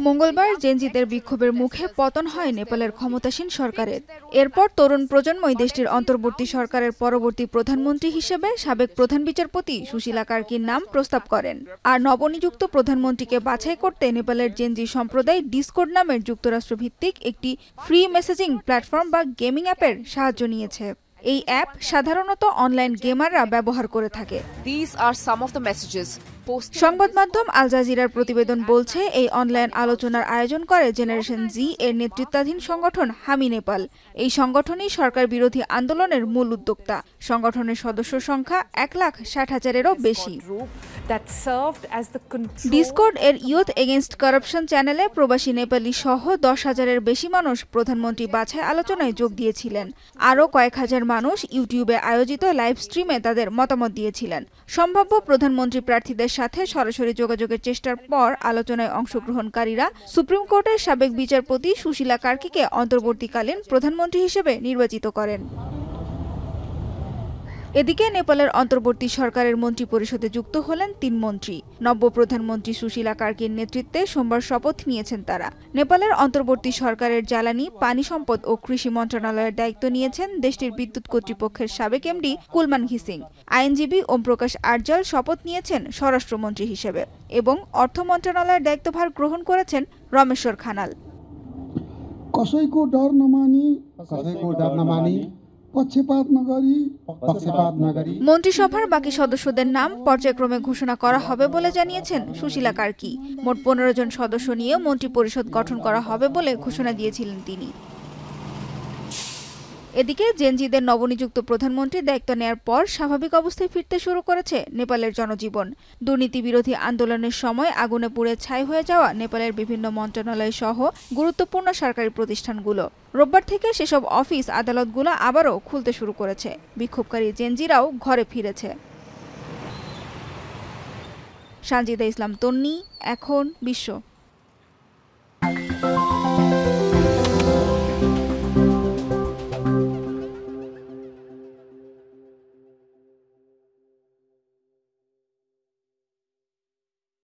মঙ্গলবার জেনজিদের বিক্ষোভের মুখে পতন হয় নেপালের ক্ষমতাসীন সরকারের। এরপর তরুণ প্রজন্মই দেশটির অন্তর্বর্তী সরকারের পরবর্তী প্রধানমন্ত্রী হিসেবে সাবেক প্রধান বিচারপতি সুশীলা কার্কির নাম প্রস্তাব করেন। আর নবনিযুক্ত প্রধানমন্ত্রীকে বাছাই করতে নেপালের জেনজি সম্প্রদায় ডিসকর্ড নামের যুক্তরাষ্ট্রভিত্তিক একটি ফ্রি মেসেজিং প্ল্যাটফর্ম বা গেমিং অ্যাপের সাহায্য নিয়েছে। এই অ্যাপ সাধারণত অনলাইন গেমাররা ব্যবহার করে থাকে। সংবাদ মাধ্যম আল জাজিরার প্রতিবেদন বলছে, এই অনলাইন আলোচনার আয়োজন করে জেনারেশন জি এর নেতৃত্বাধীন সংগঠন হামি নেপাল। এই সংগঠনই সরকার বিরোধী আন্দোলনের মূল উদ্যোক্তা। সংগঠনের সদস্য সংখ্যা 1,60,000-এরও বেশি। ডিসকর্ড এর ইউথ এগেইনস্ট কারাপশন চ্যানেলে প্রবাসী নেপালি সহ 10,000-এর বেশি মানুষ প্রধানমন্ত্রী বাছাই আলোচনায় যোগ দিয়েছিলেন। আরও কয়েক হাজার মানুষ ইউটিউবে আয়োজিত লাইভ স্ট্রিমে তাদের মতামত দিয়েছিলেন। সম্ভাব্য প্রধানমন্ত্রী প্রার্থীদের সাথে সরাসরি যোগাযোগের চেষ্টার পর আলোচনায় অংশগ্রহণকারীরা সুপ্রিম কোর্টের সাবেক বিচারপতি সুশীলা কার্কিকে অন্তর্বর্তীকালীন প্রধানমন্ত্রী হিসেবে নির্বাচিত করেন। এদিকে নেপালের অন্তর্বর্তী সরকারের মন্ত্রী পরিষদে যুক্ত হলেন 3 মন্ত্রী। নব্য প্রধানমন্ত্রী সুশীলা কার্কির নেতৃত্বে সোমবার শপথ নিয়েছেন তারা। নেপালের অন্তর্বর্তী সরকারের জ্বালানি, পানি সম্পদ ও কৃষি মন্ত্রণালয়ের দায়িত্ব নিয়েছেন দেশটির বিদ্যুৎ কর্তৃপক্ষের সাবেক এমডি কুলমান ঘিসিং। আইনজীবী ওমপ্রকাশ আরজাল শপথ নিয়েছেন স্বরাষ্ট্রমন্ত্রী হিসেবে এবং অর্থ মন্ত্রণালয়ের দায়িত্বভার গ্রহণ করেছেন রমেশ্বর খানাল। कसैको डर नमानी पक्षपात नगरी মন্ত্রিসভার বাকি সদস্যদের নাম পর্যায়ক্রমে ঘোষণা করা হবে বলে জানিয়েছেন সুশীলা কার্কি। মোট 15 জন সদস্য নিয়ে মন্ত্রী পরিষদ গঠন করা হবে বলে ঘোষণা দিয়েছিলেন তিনি। এদিকে জেনজিদের নবনিযুক্ত প্রধানমন্ত্রীর দায়িত্ব নেয়ার পর স্বাভাবিক অবস্থায় ফিরতে শুরু করেছে নেপালের জনজীবন। দুর্নীতি বিরোধী আন্দোলনের সময় আগুনে পুড়ে ছাই হয়ে যাওয়া নেপালের বিভিন্ন মন্ত্রণালয় সহ গুরুত্বপূর্ণ সরকারি প্রতিষ্ঠানগুলো। রোববার থেকে সেসব অফিস আদালতগুলো আবারও খুলতে শুরু করেছে। বিক্ষোভকারী জেনজিরাও ঘরে ফিরেছে। সানজিদা ইসলাম তন্নি, এখন বিশ্ব।